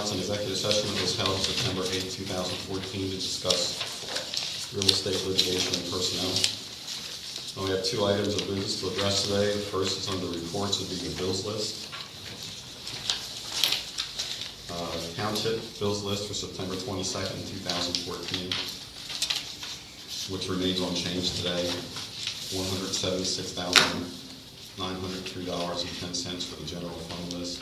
announce an executive session that was held on September 8, 2014 to discuss real estate litigation and personnel. We have two items of business to address today. The first is under reports of the bills list. Township bills list for September 22nd, 2014, which remains unchanged today. $176,903.10 for the general fund list.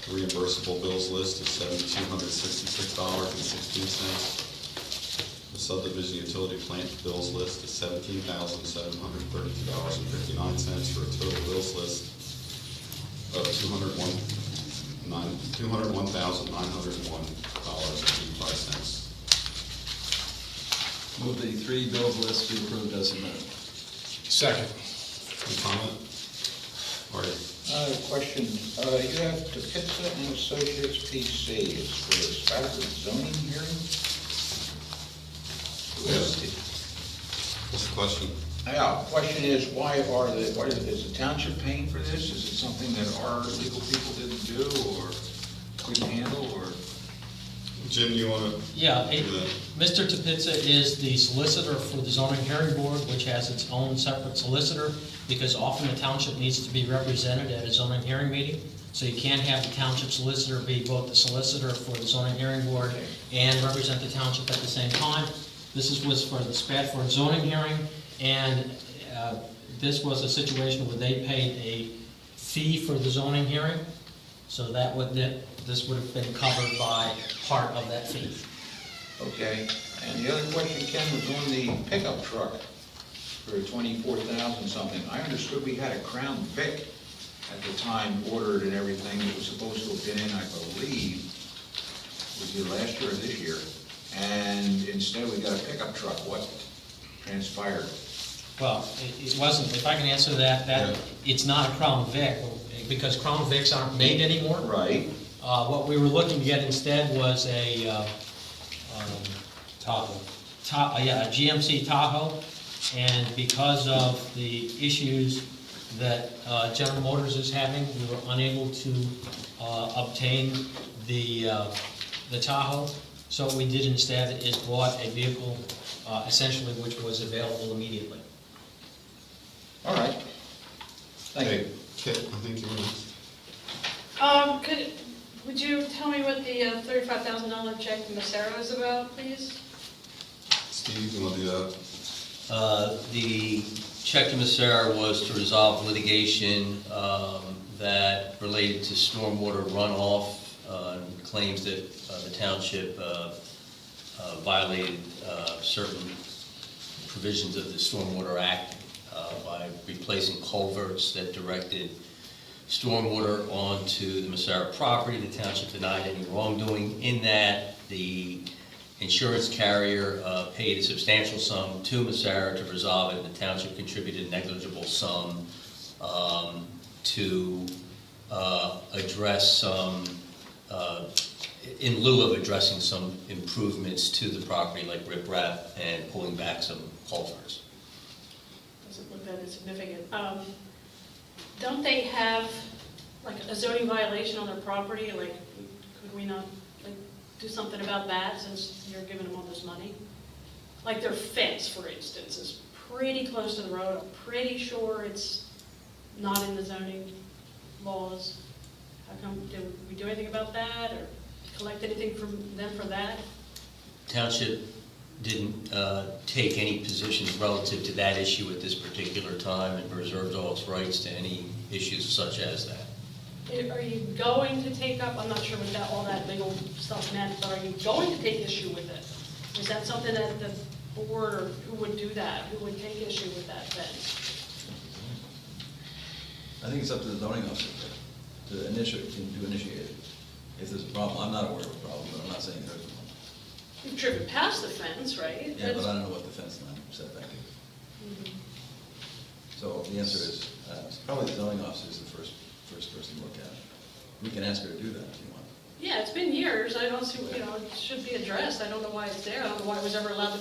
The reimbursable bills list is $7,266.16. The subdivision utility plant bills list is $17,732.59 for a total bills list of $201,901.85. Move the three bills list be approved as submitted. Second. Any comment? Marty? Question. You have the Pizza and Associates PC. It's for the Spafford zoning hearing? Yes. What's the question? Yeah, question is, why is the township paying for this? Is it something that our legal people didn't do or couldn't handle, or? Jim, you want to? Yeah, do that? Mr. Tepitza is the solicitor for the zoning hearing board, which has its own separate solicitor, because often the township needs to be represented at a zoning hearing meeting. So you can't have the township solicitor be both the solicitor for the zoning hearing board and represent the township at the same time. This was for the Spafford zoning hearing, and this was a situation where they paid a fee for the zoning hearing, so this would have been covered by part of that fee. Okay, and the other question, Ken, was on the pickup truck for 24,000 something. I understood we had a Crown Vic at the time ordered and everything. It was supposed to have been in, I believe, was it last year or this year? And instead we got a pickup truck. What transpired? Well, it wasn't, if I can answer that, it's not a Crown Vic, because Crown Vics aren't made anymore. Right. What we were looking to get instead was a Tahoe. a GMC Tahoe, and because of the issues that General Motors is having, we were unable to obtain the Tahoe. So what we did instead is bought a vehicle, essentially, which was available immediately. All right. Thank you. Hey, Kit, I think you want Would you tell me what the $35,000 check to Massaro is about, please? Steve, you want to do that? The check to Massaro was to resolve litigation that related to stormwater runoff, claims that the township violated certain provisions of the Stormwater Act by replacing culverts that directed stormwater onto the Massaro property. The township denied any wrongdoing in that. The insurance carrier paid a substantial sum to Massaro to resolve it, and the township contributed a negligible sum to address some, in lieu of addressing some improvements to the property like riprap and pulling back some culverts. Doesn't look that insignificant. Don't they have like a zoning violation on their property? Like, could we not do something about that since you're giving them all this money? Like their fence, for instance, is pretty close to the road. I'm pretty sure it's not in the zoning laws. How come, did we do anything about that or collect anything from them for that? Township didn't take any positions relative to that issue at this particular time and reserved all its rights to any issues such as that. Are you going to take up, I'm not sure what all that legal stuff meant, but are you going to take issue with it? Is that something that the board, or who would do that? Who would take issue with that then? I think it's up to the zoning officer to initiate it. If there's a problem, I'm not aware of a problem, but I'm not saying there's one. You've driven past the fence, right? Yeah, but I don't know what the fence line setback is. Mhm. So the answer is, probably the zoning officer is the first person to look at it. We can ask her to do that if you want. Yeah, it's been years. I don't see, it should be addressed. I don't know why it's there. I don't know why it was ever allowed to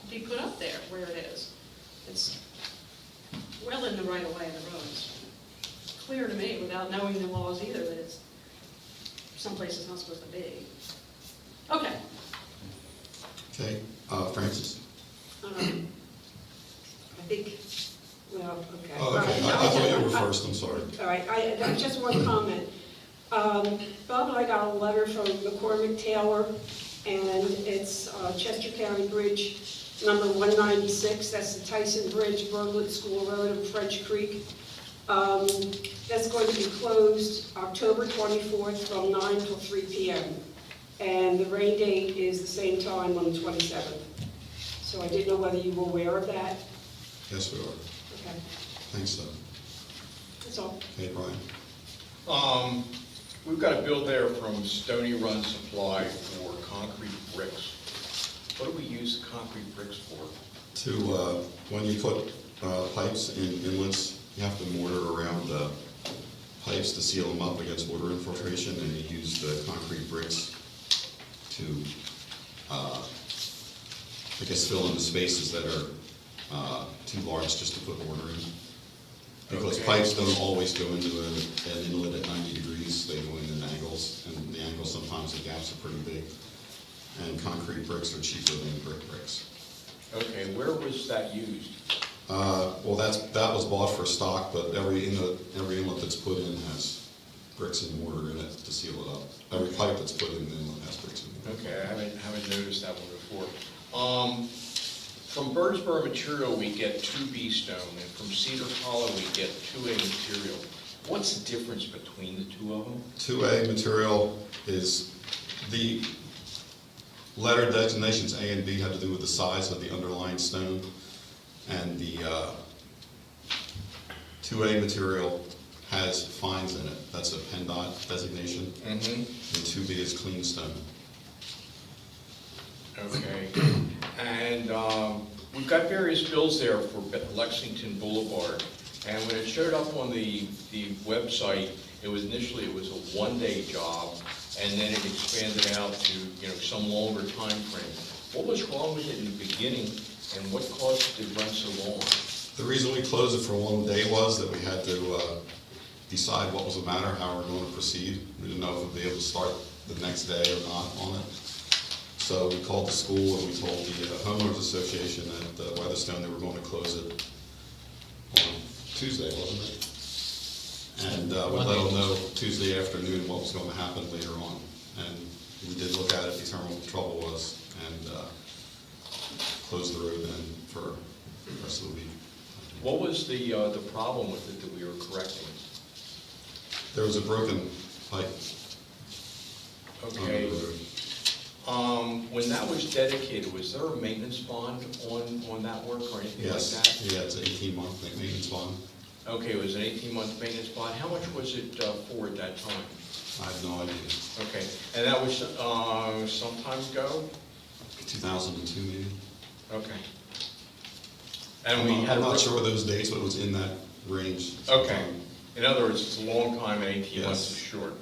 be put up there where it is. It's well in the right of way of the roads. Clear to me without knowing the laws either that it's someplace it's not supposed to be. Okay. Okay, Francis? I think, well, okay. Oh, okay, I thought you were first, I'm sorry. All right, just one comment. Bob and I got a letter from McCormick Taylor, and it's Chester County Bridge number 196. That's the Tyson Bridge, Berglet School Road and French Creek. That's going to be closed October 24th from 9 till 3 p.m. And the rain date is the same time on the 27th. So I didn't know whether you were aware of that. Yes, we are. Okay, Thanks, though. that's all. Okay, Brian? We've got a bill there from Stony Run Supply for concrete bricks. What do we use the concrete bricks for? To, when you put pipes in inlets, you have to mortar around the pipes to seal them up against water infiltration, and you use the concrete bricks to, I guess, fill in the spaces that are too large just to put water in. Because Okay. pipes don't always go into an inlet at 90 degrees, they go in angles, and the angles, sometimes the gaps are pretty big. And concrete bricks are cheaper than brick bricks. Okay, where was that used? Well, that was bought for stock, but every inlet that's put in has bricks and mortar in it to seal it up. Every pipe that's put in the inlet has bricks and mortar. Okay, I haven't noticed that one before. From Birdsboro Material, we get 2B stone, and from Cedar Hollow, we get 2A material. What's the difference between the two of them? 2A material is, the letter designations A and B have to do with the size of the underlying stone, and the 2A material has fines in it. That's a PennDOT designation, Mm-hmm. and 2B is clean stone. Okay, and we've got various bills there for Lexington Boulevard, and when it showed up on the website, it was initially a one-day job, and then it expanded out to, some longer time frame. What was wrong with it in the beginning, and what caused it to run so long? The reason we closed it for one day was that we had to decide what was the matter, how we're going to proceed. We didn't know if we'd be able to start the next day or not on it. So we called the school and we told the homeowners association at Weatherstone they were going to close it on Tuesday, wasn't it? And we let them know Tuesday afternoon what was going to happen later on. And we did look at it, determine what the trouble was, and closed the road then for the rest of the week. What was the problem with it that we were correcting? There was a broken pipe on Okay. the road. When that was dedicated, was there a maintenance bond on that work or anything like Yes, that? yeah, it's an 18-month maintenance bond. Okay, it was an 18-month maintenance bond. How much was it for at that time? I have no idea. Okay, and that was some time ago? 2002 maybe. Okay. And we had I'm a... not sure of those dates, but it was in that range. Okay. In other words, it's a long time and 18 months Yes. is short.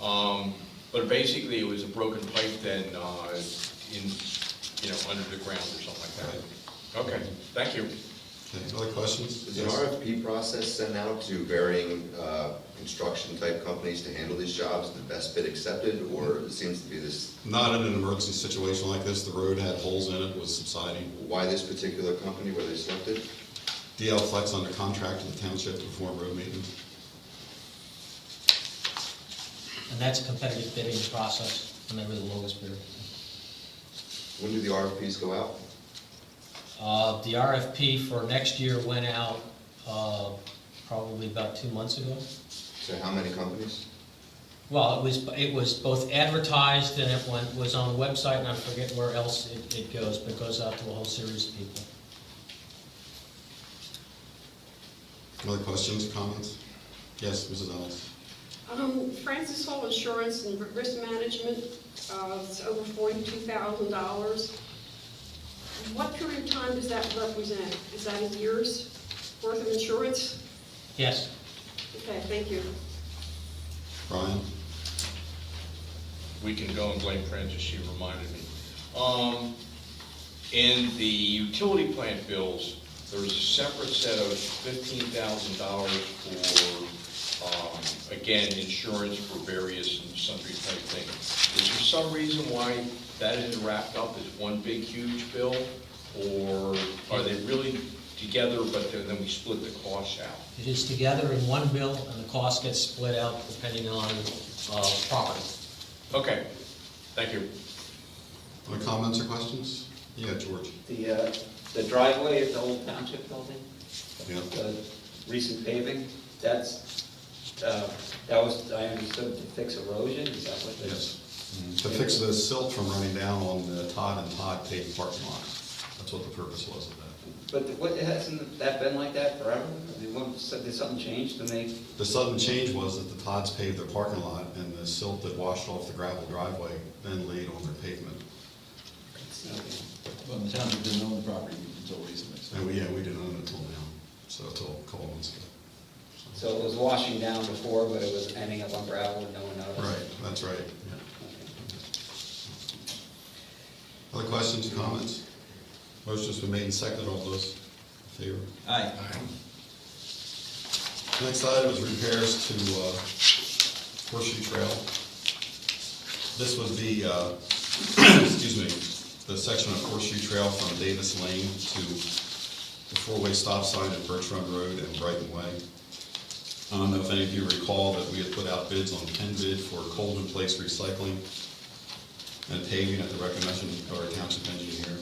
Yeah. But basically, it was a broken pipe then under the ground or something like that. Okay, thank you. Okay, other questions? Is an RFP process sent out to varying construction-type companies to handle these jobs, the best bid accepted, or it seems to be this, Not in an emergency situation like this. The road had holes in it, was subsiding. why this particular company, were they selected? DL Flex under contract with the township to perform road maintenance. And that's a competitive bidding process, and they were the lowest bidder. When do the RFPs go out? The RFP for next year went out probably about 2 months ago. To how many companies? Well, it was both advertised and was on the website, and I forget where else it goes, but it goes out to a whole series of people. Other questions, comments? Yes, Mrs. Ellis. Francis Hall Insurance and Risk Management, it's over $42,000. What period of time does that represent? Is that a year's worth of insurance? Yes. Okay, thank you. Brian? We can go and blame Francis, she reminded me. In the utility plant bills, there was a separate set of $15,000 for again, insurance for various and sundry type things. Is there some reason why that isn't wrapped up as one big huge bill? Or are they really together, but then we split the costs out? It is together in one bill, and the cost gets split out depending on property. Okay, thank you. Other comments or questions? Yeah, George. The driveway at the old township building, Yeah. the recent paving, that was, I understood, to fix erosion, is that what this? Yes. To fix the silt from running down on the Todd and Todd paved parking lot. That's what the purpose was of that. But hasn't that been like that forever? Did something change to make? The sudden change was that the Todds paved their parking lot, and the silt that washed off the gravel driveway then laid on their pavement. Well, the township didn't own the property until recently. So. And we didn't own it until now, so until a couple months ago. So it was washing down before, but it was ending up on gravel and no one noticed? Right, that's right, yeah. Okay. Other questions or comments? Motion's been made and seconded. All those in favor? Aye. Next item is repairs to Horseshoe Trail. This would be, excuse me, the section of Horseshoe Trail from Davis Lane to the four-way stop sign at Birch Run Road and Brighton Way. I don't know if any of you recall that we had put out bids on Penn Bid for cold-in-place recycling and paving at the recommendation of our township engineer.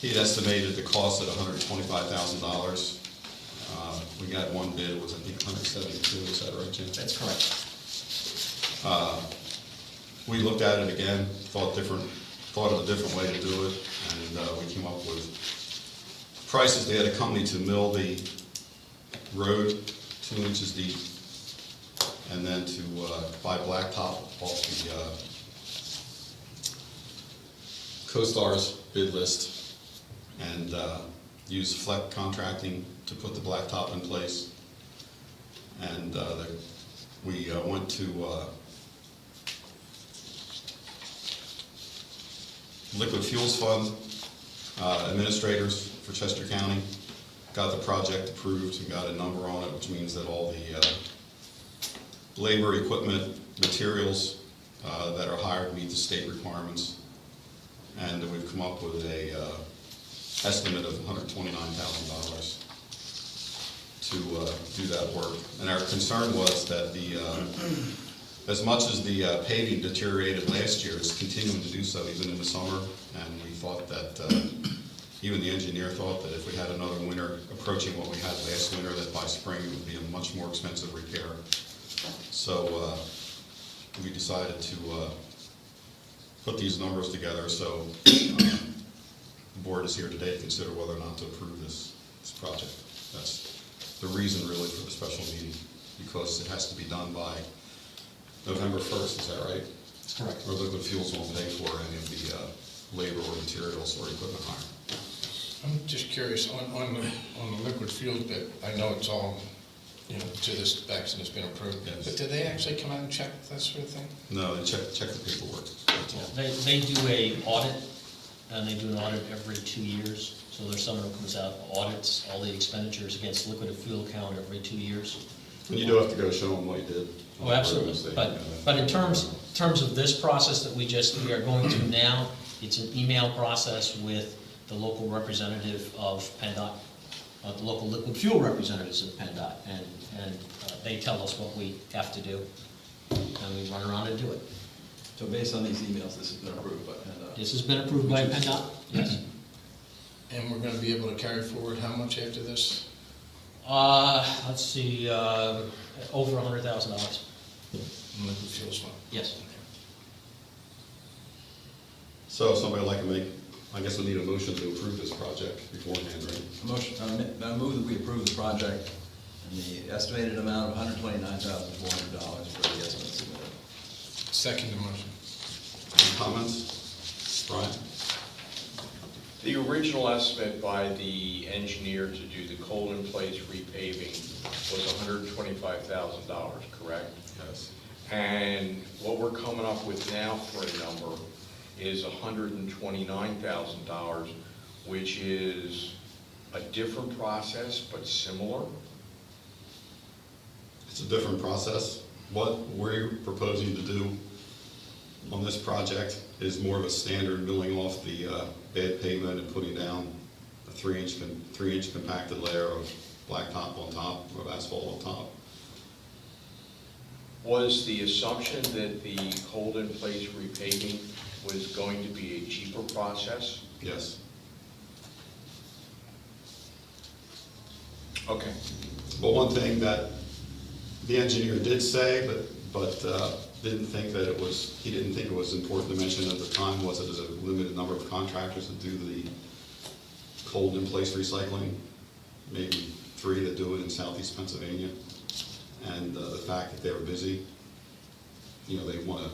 He had estimated the cost at $125,000. We got one bid, it was I think $172,000, is that right, Jim? That's correct. We looked at it again, thought of a different way to do it, and we came up with prices. They had a company to mill the road 2 inches deep, and then to buy blacktop off the CoStar's bid list, and use Fleck Contracting to put the blacktop in place. And we went to Liquid Fuels Fund administrators for Chester County, got the project approved and got a number on it, which means that all the labor, equipment, materials that are hired meet the state requirements. And we've come up with a estimate of $129,000 to do that work. And our concern was that as much as the paving deteriorated last year, it's continuing to do so even in the summer. And we thought that, even the engineer thought that if we had another winter approaching what we had last winter, that by spring it would be a much more expensive repair. So we decided to put these numbers together. So the board is here today to consider whether or not to approve this project. That's the reason really for the special meeting, because it has to be done by November 1st, is that right? That's correct. Or Liquid Fuels won't pay for any of the labor or materials or equipment hire. I'm just curious, on the liquid fuels bit, I know it's all, to this specs and it's been approved. Yes. But do they actually come out and check that sort of thing? No, they check the paperwork, that's all. They do a audit, and they do an audit every 2 years. So there's someone who comes out, audits all the expenditures against liquid fuel count every 2 years. And you do have to go show them what you did. Oh, absolutely. But in terms of this process that we are going through now, it's an email process with the local representative of PennDOT, the local liquid fuel representatives of PennDOT, and they tell us what we have to do, and we run around and do it. So based on these emails, this has been approved by PennDOT? This has been approved by PennDOT, yes. And we're going to be able to carry forward how much after this? Let's see, over $100,000. Liquid fuels fund. Yes. So if somebody would like to make, I guess we need a motion to approve this project beforehand, right? I move that we approve the project and the estimated amount of $129,400 for the estimate submitted. Second motion. Any comments? Brian? The original estimate by the engineer to do the cold-in-place repaving was $125,000, correct? Yes. And what we're coming up with now for a number is $129,000, which is a different process but similar. It's a different process. What we're proposing to do on this project is more of a standard milling off the bad pavement and putting down a 3-inch compacted layer of blacktop on top, of asphalt on top. Was the assumption that the hold-in-place repaving was going to be a cheaper process? Yes. Okay. But one thing that the engineer did say, but didn't think that it was, he didn't think it was important to mention at the time, was that there's a limited number of contractors that do the cold-in-place recycling, maybe 3 that do it in southeast Pennsylvania. And the fact that they were busy, they want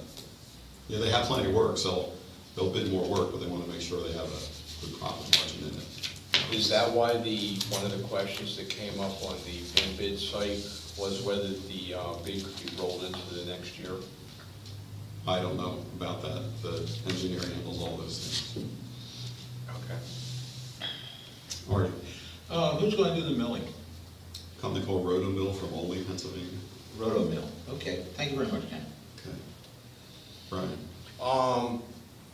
to, they have plenty of work, so they'll bid more work, but they want to make sure they have a good profit margin in it. Is that why one of the questions that came up on the bid site was whether the bid could be rolled into the next year? I don't know about that. The engineer handles all those things. Okay. Marty, Who's going to do the milling? a company called Rotomill from Olney, Pennsylvania. Roto Mill. Okay, thank you very much, Ken. Okay. Brian?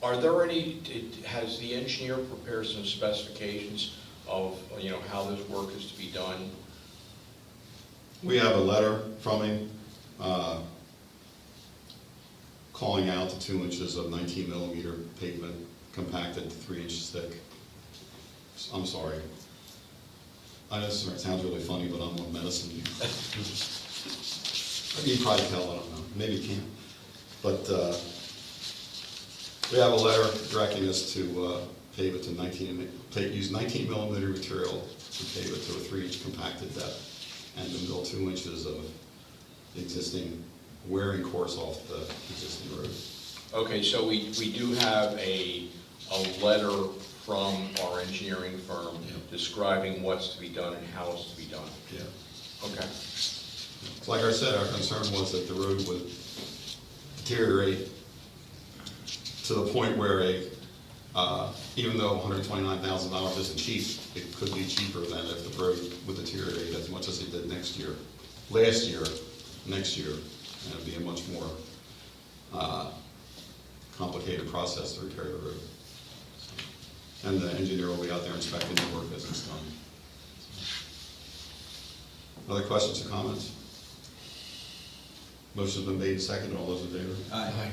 Are there any, has the engineer prepared some specifications of, how this work is to be done? We have a letter from him calling out the 2 inches of 19 millimeter pavement compacted 3 inches thick. I'm sorry. I know this sounds really funny, but I'm on medicine. You can probably tell, I don't know. Maybe you can't. But we have a letter directing us to pave it to use 19 millimeter material to pave it to a 3-inch compacted depth and to mill 2 inches of existing wearing course off the existing road. Okay, so we do have a letter from our engineering firm describing what's to be done and how it's to be done. Yeah. Okay. Like I said, our concern was that the road would deteriorate to the point where even though $129,000 isn't cheap, it could be cheaper than if the road would deteriorate as much as it did next year, next year, and it'd be a much more complicated process to repair the road. And the engineer will be out there inspecting the work as it's done. Other questions or comments? Motion's been made, second. All those in favor? Aye.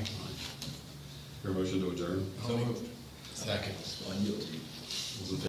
Your motion to adjourn? So moved. Second. On you. Those in favor?